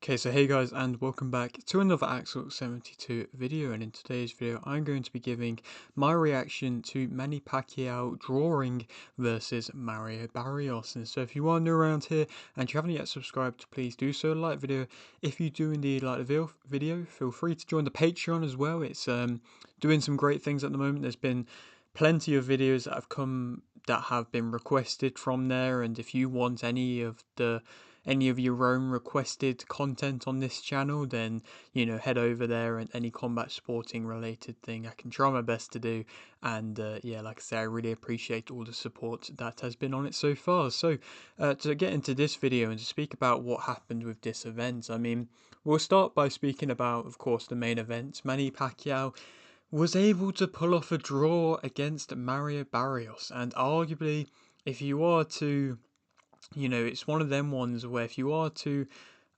Okay, so hey guys, and welcome back to another Axel 72 video, and in today's video I'm going to be giving my reaction to Manny Pacquiao drawing versus Mario Barrios. And so if you are new around here and you haven't yet subscribed, please do so, like the video. If you do indeed like the video, feel free to join the Patreon as well. It's doing some great things at the moment. There's been plenty of videos that have come that have been requested from there, and if you want any of your own requested content on this channel, then head over there, and any combat sporting related thing I can try my best to do. And yeah, like I say, I really appreciate all the support that has been on it so far. So to get into this video and to speak about what happened with this event, I mean, we'll start by speaking about, of course, the main event. Manny Pacquiao was able to pull off a draw against Mario Barrios, and arguably, if you are to, it's one of them ones where if you are to,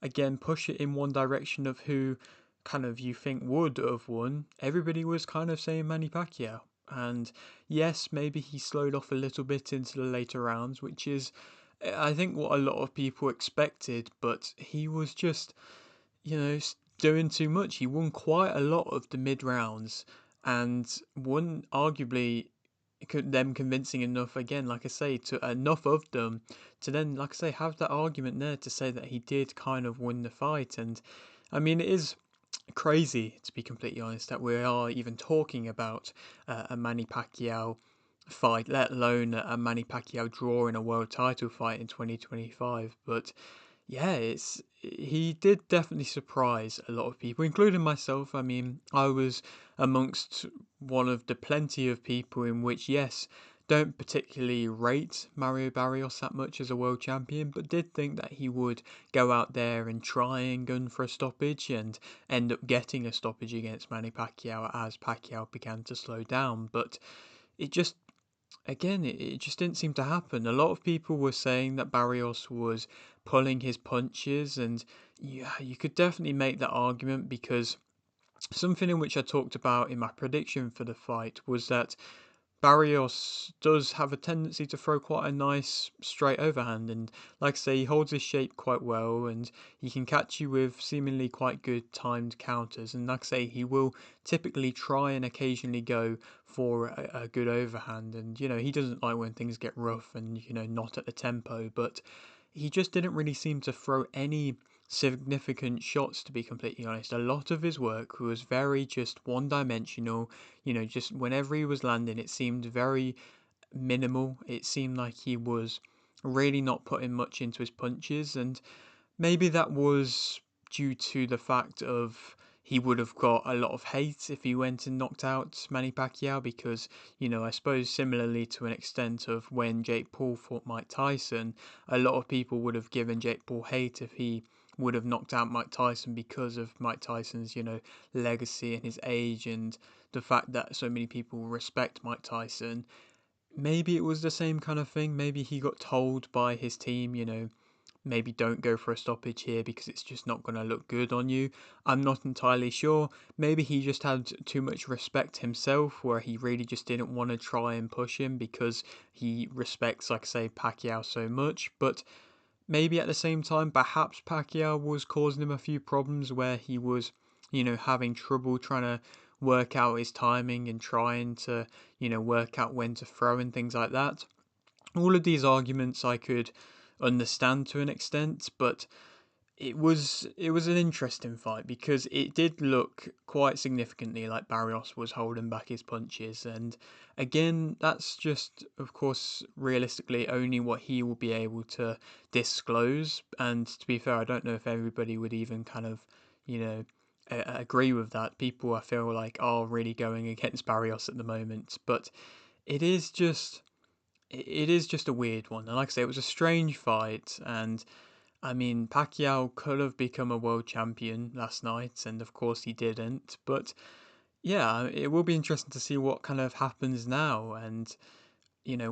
again, push it in one direction of who kind of you think would have won, everybody was kind of saying Manny Pacquiao. And yes, maybe he slowed off a little bit into the later rounds, which is, I think, what a lot of people expected, but he was just, doing too much. He won quite a lot of the mid rounds and won arguably them convincing enough, again, like I say, to enough of them to then, like I say, have that argument there to say that he did kind of win the fight. And I mean, it is crazy, to be completely honest, that we are even talking about a Manny Pacquiao fight, let alone a Manny Pacquiao draw in a world title fight in 2025. But yeah, he did definitely surprise a lot of people, including myself. I mean, I was amongst one of the plenty of people in which, yes, don't particularly rate Mario Barrios that much as a world champion, but did think that he would go out there and try and gun for a stoppage and end up getting a stoppage against Manny Pacquiao as Pacquiao began to slow down. But it just, again, it just didn't seem to happen. A lot of people were saying that Barrios was pulling his punches, and yeah, you could definitely make that argument, because something in which I talked about in my prediction for the fight was that Barrios does have a tendency to throw quite a nice straight overhand, and like I say, he holds his shape quite well, and he can catch you with seemingly quite good timed counters. And like I say, he will typically try and occasionally go for a good overhand, and he doesn't like when things get rough and not at the tempo, but he just didn't really seem to throw any significant shots, to be completely honest. A lot of his work was very just one dimensional. Just whenever he was landing, it seemed very minimal. It seemed like he was really not putting much into his punches, and maybe that was due to the fact of he would have got a lot of hate if he went and knocked out Manny Pacquiao, because, I suppose similarly to an extent of when Jake Paul fought Mike Tyson, a lot of people would have given Jake Paul hate if he would have knocked out Mike Tyson because of Mike Tyson's, legacy and his age, and the fact that so many people respect Mike Tyson. Maybe it was the same kind of thing. Maybe he got told by his team, maybe don't go for a stoppage here because it's just not going to look good on you. I'm not entirely sure. Maybe he just had too much respect himself, where he really just didn't want to try and push him because he respects, like I say, Pacquiao so much. But maybe at the same time, perhaps Pacquiao was causing him a few problems where he was, having trouble trying to work out his timing and trying to, work out when to throw and things like that. All of these arguments I could understand to an extent, but it was an interesting fight because it did look quite significantly like Barrios was holding back his punches, and again, that's just, of course, realistically only what he will be able to disclose. And to be fair, I don't know if everybody would even kind of, agree with that. People, I feel like, are really going against Barrios at the moment, but it is just it is just a weird one. And like I say, it was a strange fight, and I mean, Pacquiao could have become a world champion last night, and of course he didn't. But yeah, it will be interesting to see what kind of happens now, and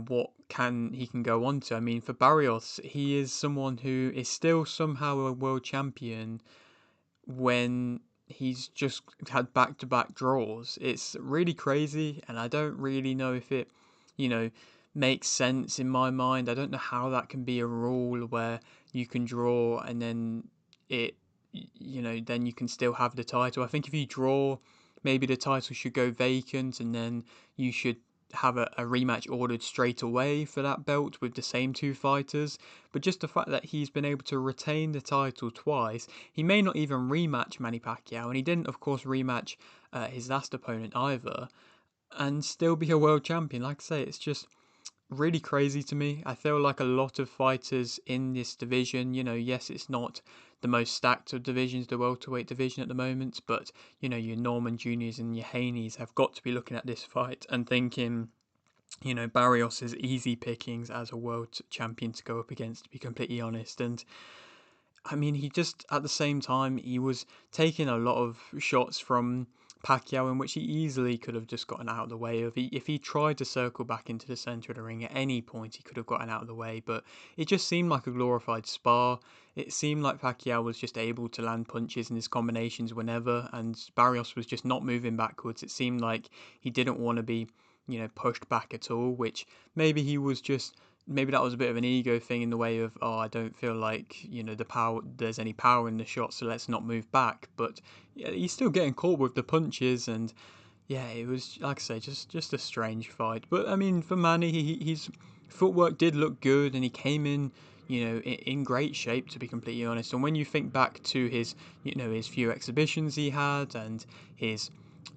what can he can go on to. I mean, for Barrios, he is someone who is still somehow a world champion when he's just had back-to-back draws. It's really crazy, and I don't really know if it, you know, makes sense in my mind. I don't know how that can be a rule where you can draw and then it then you can still have the title. I think if you draw, maybe the title should go vacant, and then you should have a rematch ordered straight away for that belt with the same two fighters. But just the fact that he's been able to retain the title twice, he may not even rematch Manny Pacquiao, and he didn't, of course, rematch his last opponent either, and still be a world champion. Like I say, it's just really crazy to me. I feel like a lot of fighters in this division, yes, it's not the most stacked of divisions, the welterweight division at the moment, but your Norman Juniors and your Haneys have got to be looking at this fight and thinking, Barrios is easy pickings as a world champion to go up against, to be completely honest. And I mean, he just, at the same time, he was taking a lot of shots from Pacquiao in which he easily could have just gotten out of the way of. If he tried to circle back into the centre of the ring at any point, he could have gotten out of the way. But it just seemed like a glorified spar. It seemed like Pacquiao was just able to land punches in his combinations whenever, and Barrios was just not moving backwards. It seemed like he didn't want to be, pushed back at all, which maybe he was just maybe that was a bit of an ego thing in the way of, oh, I don't feel like the power, there's any power in the shot, so let's not move back. But yeah, he's still getting caught with the punches, and yeah, it was, like I say, just a strange fight. But I mean, for Manny, his footwork did look good, and he came in, in great shape, to be completely honest. And when you think back to his, his few exhibitions he had and his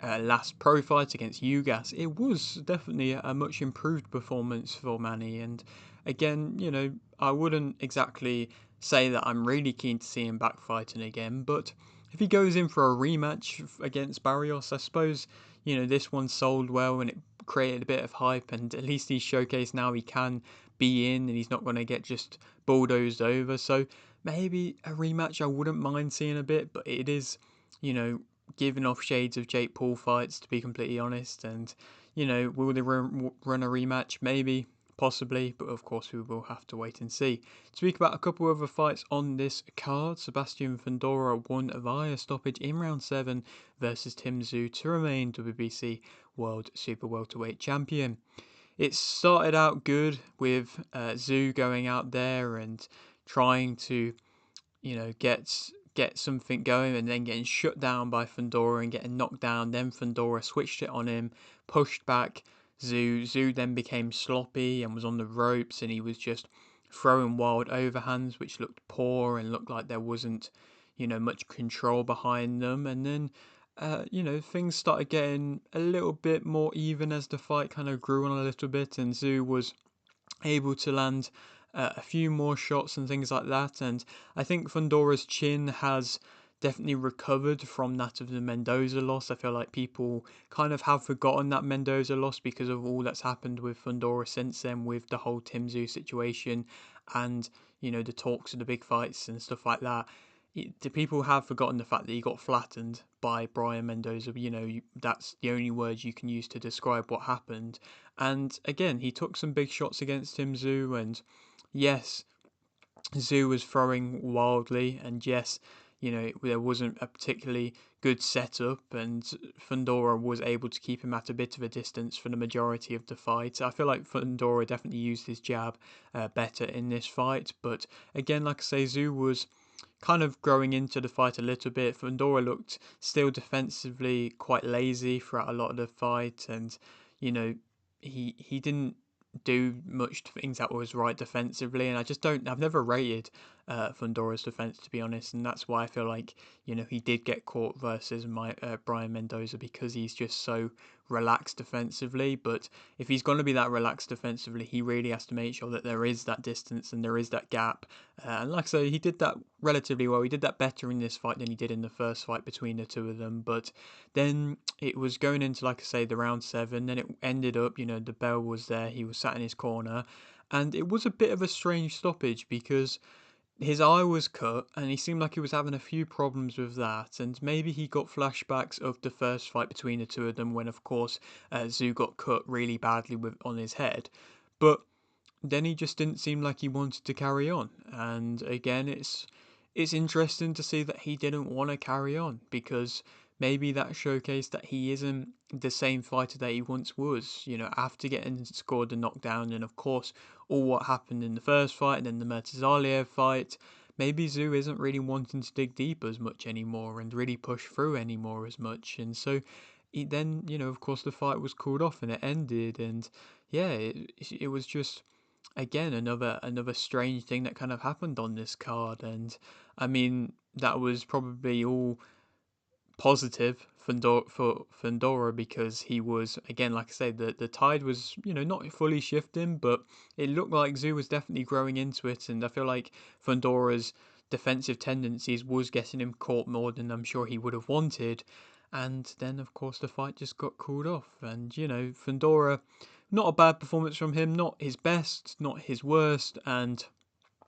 last pro fight against Ugas, it was definitely a much improved performance for Manny. And again, I wouldn't exactly say that I'm really keen to see him back fighting again, but if he goes in for a rematch against Barrios, I suppose, this one sold well and it created a bit of hype, and at least he's showcased now he can be in and he's not going to get just bulldozed over. So maybe a rematch I wouldn't mind seeing a bit, but it is, giving off shades of Jake Paul fights, to be completely honest. And, will they run a rematch? Maybe, possibly, but of course we will have to wait and see. To speak about a couple of other fights on this card, Sebastian Fundora won via stoppage in round 7 versus Tszyu to remain WBC World Super Welterweight Champion. It started out good with Tszyu going out there and trying to, get something going, and then getting shut down by Fundora and getting knocked down. Then Fundora switched it on him, pushed back Tszyu. Tszyu then became sloppy and was on the ropes, and he was just throwing wild overhands, which looked poor and looked like there wasn't, much control behind them. And then, things started getting a little bit more even as the fight kind of grew on a little bit, and Tszyu was able to land a few more shots and things like that. And I think Fundora's chin has definitely recovered from that of the Mendoza loss. I feel like people kind of have forgotten that Mendoza loss because of all that's happened with Fundora since then, with the whole Tszyu situation and, the talks of the big fights and stuff like that. The people have forgotten the fact that he got flattened by Brian Mendoza. That's the only words you can use to describe what happened. And again, he took some big shots against Tszyu, and yes, Tszyu was throwing wildly, and yes, there wasn't a particularly good setup, and Fundora was able to keep him at a bit of a distance for the majority of the fight. I feel like Fundora definitely used his jab better in this fight, but again, like I say, Tszyu was kind of growing into the fight a little bit. Fundora looked still defensively quite lazy throughout a lot of the fight, and he didn't do much things that was right defensively, and I've never rated Fundora's defense, to be honest, and that's why I feel like he did get caught versus Brian Mendoza, because he's just so relaxed defensively. But if he's going to be that relaxed defensively, he really has to make sure that there is that distance and there is that gap. And like I say, he did that relatively well. He did that better in this fight than he did in the first fight between the two of them. But then it was going into, like I say, the round 7. Then it ended up, the bell was there. He was sat in his corner. And it was a bit of a strange stoppage because his eye was cut and he seemed like he was having a few problems with that, and maybe he got flashbacks of the first fight between the two of them when, of course, Tszyu got cut really badly on his head. But then he just didn't seem like he wanted to carry on, and again, it's interesting to see that he didn't want to carry on, because maybe that showcased that he isn't the same fighter that he once was, after getting scored a knockdown, and of course all what happened in the first fight and then the Murtazaliev fight. maybe Tszyu isn't really wanting to dig deep as much anymore and really push through anymore as much. And so then, of course, the fight was called off and it ended. And yeah, it was just again another strange thing that kind of happened on this card. And I mean, that was probably all positive for Fundora, because he was, again, like I said, the tide was, not fully shifting, but it looked like Tszyu was definitely growing into it, and I feel like Fundora's defensive tendencies was getting him caught more than I'm sure he would have wanted. And then, of course, the fight just got called off. And, Fundora, not a bad performance from him, not his best, not his worst, and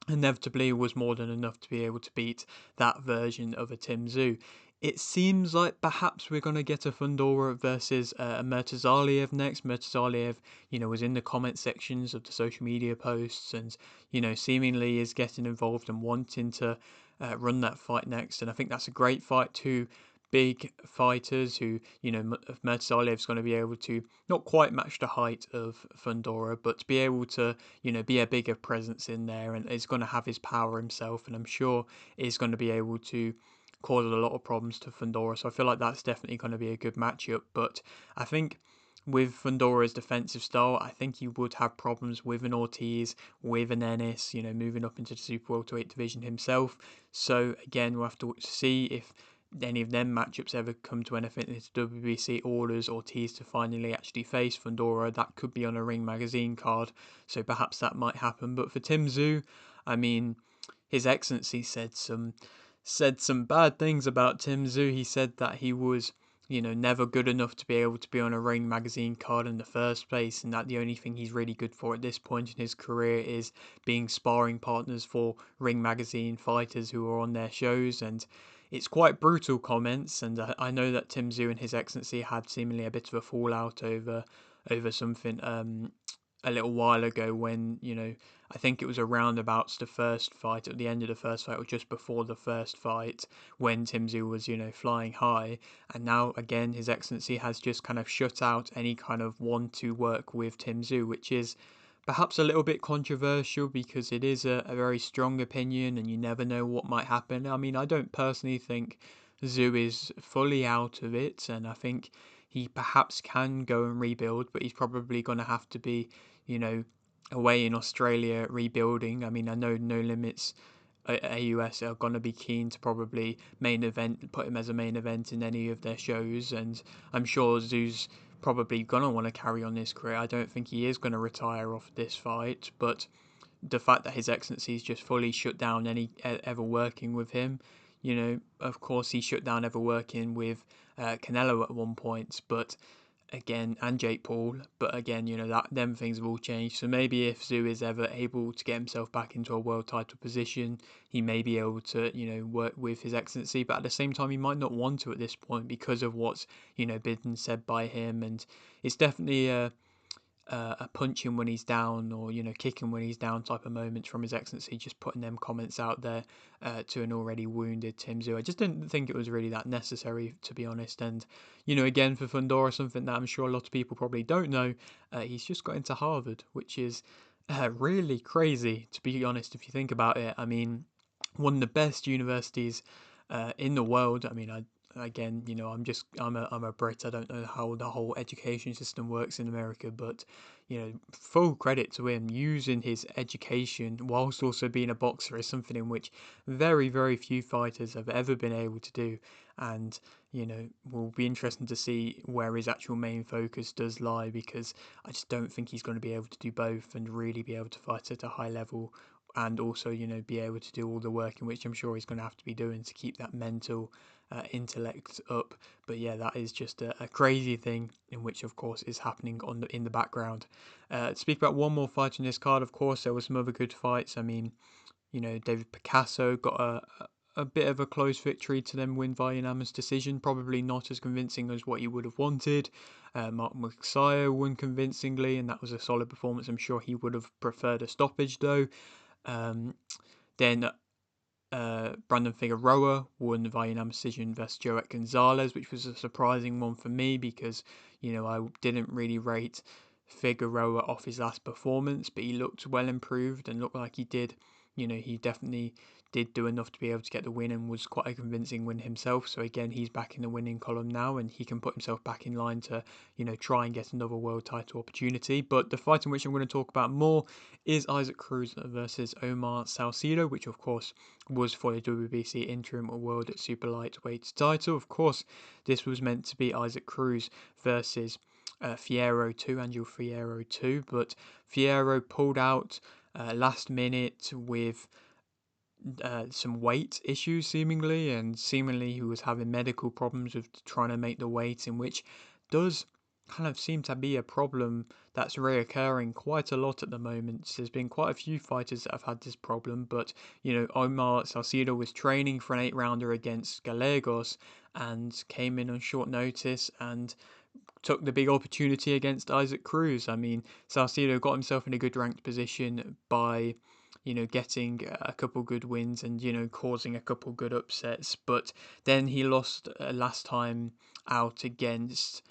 inevitably was more than enough to be able to beat that version of a Tszyu. It seems like perhaps we're going to get a Fundora versus a Murtazaliev next. Murtazaliev, was in the comment sections of the social media posts and, seemingly is getting involved and wanting to run that fight next. And I think that's a great fight too. Big fighters who, Murtazaliev's going to be able to not quite match the height of Fundora, but to be able to, be a bigger presence in there, and is going to have his power himself, and I'm sure is going to be able to cause a lot of problems to Fundora. So I feel like that's definitely going to be a good matchup. But I think with Fundora's defensive style, I think he would have problems with an Ortiz, with an Ennis, moving up into the super welterweight division himself. So again, we'll have to see if any of them matchups ever come to anything. If WBC orders Ortiz to finally actually face Fundora, that could be on a Ring Magazine card, so perhaps that might happen. But for Tszyu, I mean, His Excellency said some bad things about Tszyu. He said that he was, never good enough to be able to be on a Ring Magazine card in the first place, and that the only thing he's really good for at this point in his career is being sparring partners for Ring Magazine fighters who are on their shows. And it's quite brutal comments, and I know that Tszyu and His Excellency had seemingly a bit of a fallout over something a little while ago when, I think it was around about the first fight, at the end of the first fight, or just before the first fight, when Tszyu was, flying high. And now, again, His Excellency has just kind of shut out any kind of want to work with Tszyu, which is perhaps a little bit controversial because it is a very strong opinion and you never know what might happen. I mean, I don't personally think Tszyu is fully out of it, and I think he perhaps can go and rebuild, but he's probably going to have to be, away in Australia rebuilding. I mean, I know No Limits AUS are going to be keen to probably put him as a main event in any of their shows, and I'm sure Tzયુ's probably going to want to carry on his career. I don't think he is going to retire off this fight, but the fact that His Excellency's just fully shut down any ever working with him, of course he shut down ever working with Canelo at one point, but again, and Jake Paul, but again, that them things have all changed. So maybe if Tszyu is ever able to get himself back into a world title position, he may be able to, work with His Excellency. But at the same time, he might not want to at this point because of what's, been said by him. And it's definitely a punch him when he's down, or kick him when he's down type of moments from His Excellency, just putting them comments out there to an already wounded Tszyu. I just didn't think it was really that necessary, to be honest. And again, for Fundora, something that I'm sure a lot of people probably don't know, he's just got into Harvard, which is really crazy, to be honest, if you think about it. I mean, one of the best universities in the world. I mean, again, I'm a Brit. I don't know how the whole education system works in America, but full credit to him using his education whilst also being a boxer is something in which very, very few fighters have ever been able to do. And will be interesting to see where his actual main focus does lie, because I just don't think he's going to be able to do both and really be able to fight at a high level, and also be able to do all the work in which I'm sure he's going to have to be doing to keep that mental intellect up. But yeah, that is just a crazy thing in which, of course, is happening in the background. To speak about one more fight in this card, of course, there was some other good fights. I mean, David Picasso got a bit of a close victory to then win via unanimous decision, probably not as convincing as what he would have wanted. Magsayo won convincingly, and that was a solid performance. I'm sure he would have preferred a stoppage though. Then Brandon Figueroa won via unanimous decision versus Joet Gonzalez, which was a surprising one for me because, I didn't really rate Figueroa off his last performance, but he looked well improved and looked like he did. He definitely did do enough to be able to get the win and was quite a convincing win himself. So again, he's back in the winning column now, and he can put himself back in line to, try and get another world title opportunity. But the fight in which I'm going to talk about more is Isaac Cruz versus Omar Salcido, which of course was for the WBC Interim World Super Lightweight title. Of course, this was meant to be Isaac Cruz versus Figueroa 2, Angel Figueroa 2, but Figueroa pulled out last minute with some weight issues seemingly, and seemingly he was having medical problems with trying to make the weight, in which does kind of seem to be a problem that's reoccurring quite a lot at the moment. There's been quite a few fighters that have had this problem, but Omar Salcido was training for an 8-rounder against Gallegos and came in on short notice and took the big opportunity against Isaac Cruz. I mean, Salcido got himself in a good ranked position by, getting a couple good wins and, causing a couple good upsets. But then he lost last time out against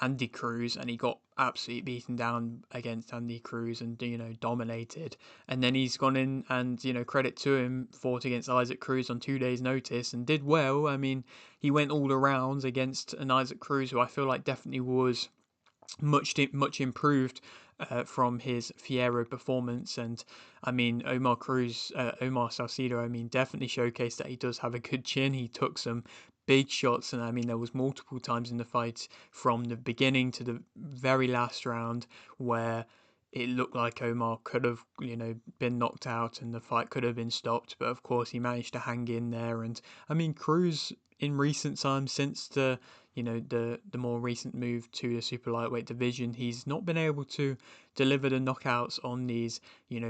Andy Cruz, and he got absolutely beaten down against Andy Cruz and, dominated. And then he's gone in and, credit to him, fought against Isaac Cruz on 2 days' notice and did well. I mean, he went all around against an Isaac Cruz who I feel like definitely was much improved from his Figueroa performance. And I mean, Omar Salcido, I mean, definitely showcased that he does have a good chin. He took some big shots, and I mean, there was multiple times in the fight from the beginning to the very last round where it looked like Omar could have, been knocked out and the fight could have been stopped, but of course he managed to hang in there. And I mean, Cruz in recent times, since the the more recent move to the super lightweight division, he's not been able to deliver the knockouts on these,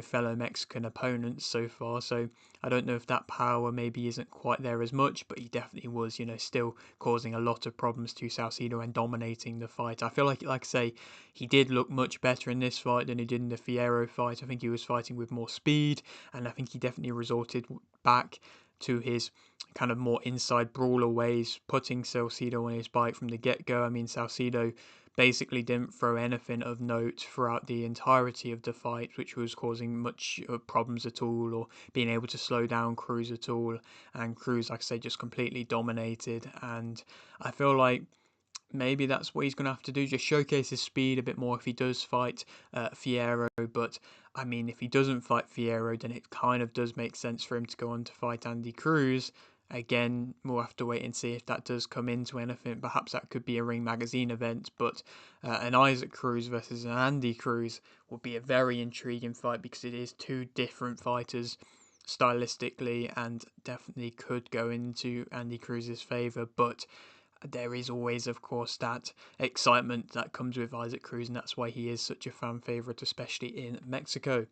fellow Mexican opponents so far. So I don't know if that power maybe isn't quite there as much, but he definitely was, still causing a lot of problems to Salcido and dominating the fight. I feel like I say, he did look much better in this fight than he did in the Figueroa fight. I think he was fighting with more speed, and I think he definitely resorted back to his kind of more inside brawler ways, putting Salcido on his bike from the get-go. I mean, Salcido basically didn't throw anything of note throughout the entirety of the fight, which was causing much problems at all, or being able to slow down Cruz at all. And Cruz, like I say, just completely dominated. And I feel like maybe that's what he's going to have to do, just showcase his speed a bit more if he does fight Figueroa. But I mean, if he doesn't fight Figueroa, then it kind of does make sense for him to go on to fight Andy Cruz. Again, we'll have to wait and see if that does come into anything. Perhaps that could be a Ring Magazine event, but an Isaac Cruz versus an Andy Cruz would be a very intriguing fight, because it is two different fighters stylistically, and definitely could go into Andy Cruz's favour. But there is always, of course, that excitement that comes with Isaac Cruz, and that's why he is such a fan favourite, especially in Mexico.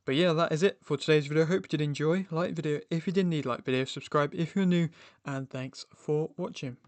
But yeah, that is it for today's video. Hope you did enjoy. Like the video if you did need like video, subscribe if you're new, and thanks for watching.